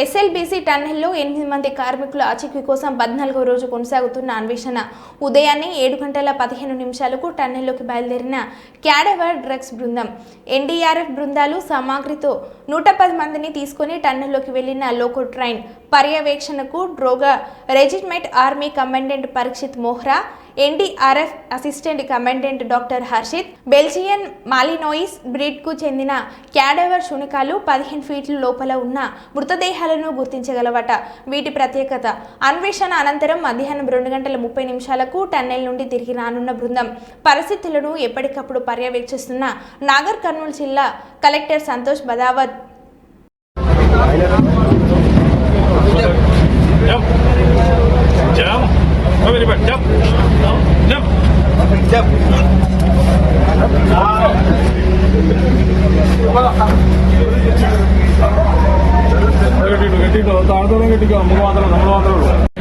SLBC టన్నెల్లో 8 మంది కార్మికుల ఆచూకీ కోసం 14వ రోజు కొనసాగుతున్న అన్వేషణ. ఉదయాన్నే 7:15 టన్నెల్లోకి బయలుదేరిన క్యాడవర్ డ్రగ్స్ బృందం, ఎన్డీఆర్ఎఫ్ బృందాలు సామాగ్రితో 110 మందిని తీసుకుని టన్నెల్లోకి వెళ్లిన లోకో ట్రైన్ పర్యవేక్షణకు డ్రోగా regiment army commandant Parikshit Mohra, NDRF assistant commandant doctor Harshit, Belgian Malinois బ్రీడ్కు చెందిన క్యాడవర్ శునకాలు 15 ఫీట్ల లోపల ఉన్న మృతదేహాలను గుర్తించగలవట. వీటి ప్రత్యేకత. అన్వేషణ అనంతరం మధ్యాహ్నం 2:30 టన్నెల్ నుండి తిరిగి రానున్న బృందం పరిస్థితులను ఎప్పటికప్పుడు పర్యవేక్షిస్తున్న నాగర్ కర్నూలు జిల్లా కలెక్టర్ సంతోష్ బదావత్ గట్టిగా తాడుతో గట్టిగా అమ్మ మాత్రం